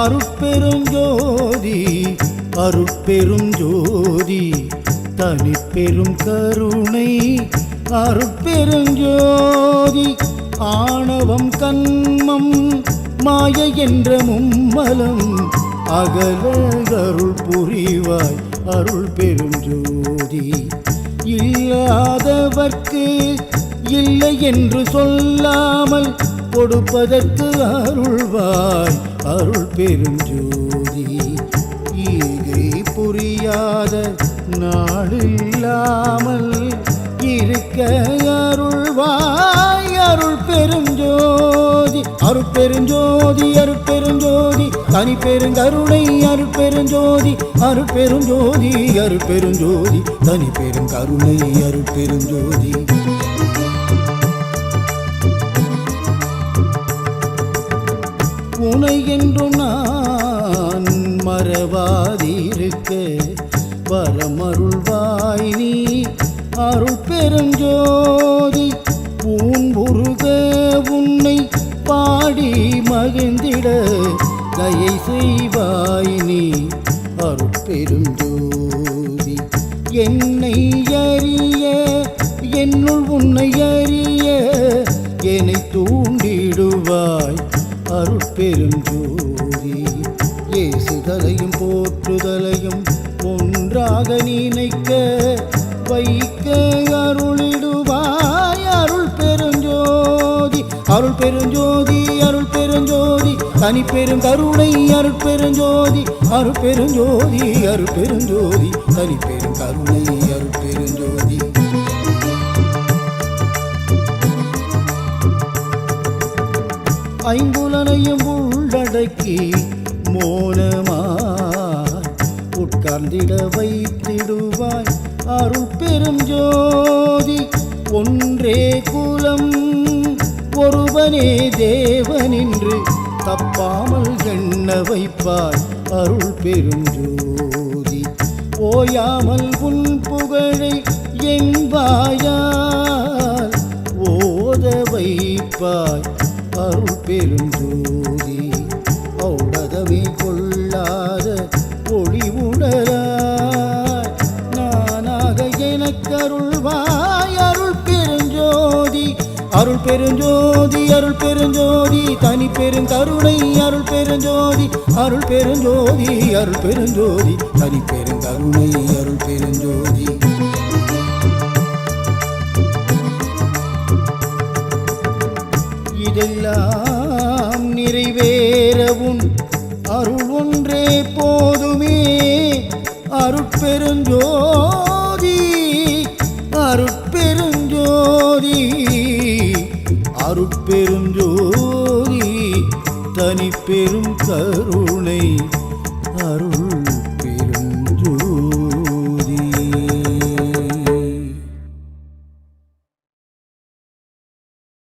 அருட்பெருஞ்சோதி அருட்பெருஞ்சோதி தனிப்பெரும் கருணை அருட்பெருஞ்சோதி ஆணவம் கன்மம் மாய என்ற மும்மலம் அகல அருள் புரிவாய் அருள் பெருஞ்சோதி இல்லாதவர்க்கு இல்லை என்று சொல்லாமல் கொடுப்பதற்கு அருள்வாய் அருள் பெருஞ்சோதி ஈகை புரியாத நாளில்லாமல் இருக்க அருள்வாய் அருள் பெருஞ்சோதி அருட்பெருஞ்சோதி அருட்பெருஞ்சோதி தனிப்பெருங்கருணை அருட்பெருஞ்சோதி அருட்பெருஞ்சோதி அருட்பெருஞ்சோதி தனிப்பெருங்கருணை அருட்பெருஞ்சோதி உனை என்று நான் மறவாதிருக்க வரமருள்வாய் நீ அருட்பெருஞ்சோதி பூன்புருக உன்னை பாடி மகிழ்ந்திட தயை செய்வாய் நீ அருட்பெருஞ்சோதி என்னை அறிய என்னுள் உன்னை அறிய என்னை தூண்டிடுவாய் அருட்பெருஞ்சோதி ஏசுதலையும் போற்றுதலையும் ஒன்றாக நினைக்க வைக்க அருளிடுவாய் அருள் பெருஞ்சோதி அருள் பெருஞ்சோதி அருள் பெருஞ்சோதி தனிப்பெரும் கருணை அருட்பெருஞ்சோதி அருட்பெருஞ்சோதி அருட்பெருஞ்சோதி தனிப்பெரும் கருணை அருட்பெருஞ்சோதி ஐம்புலனையும் உள்ளடக்கி மோனமாய் உட்கார்ந்திட வைத்திடுவாய் அருள் பெருஞ்சோதி ஒன்றே குலம் ஒருவனே தேவனின்று தப்பாமல் எண்ண வைப்பாய் அருள் பெருஞ்சோதி ஓயாமல் உன் புகழை என் வாயால் ஓத வைப்பாய் அருள் பெருஞ்சோதி ஔடதமே கொள்ளாத ஒளி உணராய் நானாக எனக்கருள்வாய் அருள் பெருஞ்சோதி அருள் பெருஞ்சோதி அருள் பெருஞ்சோதி தனிப்பெருங்கருணை அருள் பெருஞ்சோதி அருள் பெருஞ்சோதி அருள் பெருஞ்சோதி தனிப்பெருங்கருணை அருள் பெருஞ்சோதி இதெல்லாம் நிறைவேறவும் அருள் ஒன்றே போதுமே அருட்பெருஞ்சோதி அருட்பெருஞ்சோதி அருட்பெருஞ்சோதி தனிப்பெரும் கருணை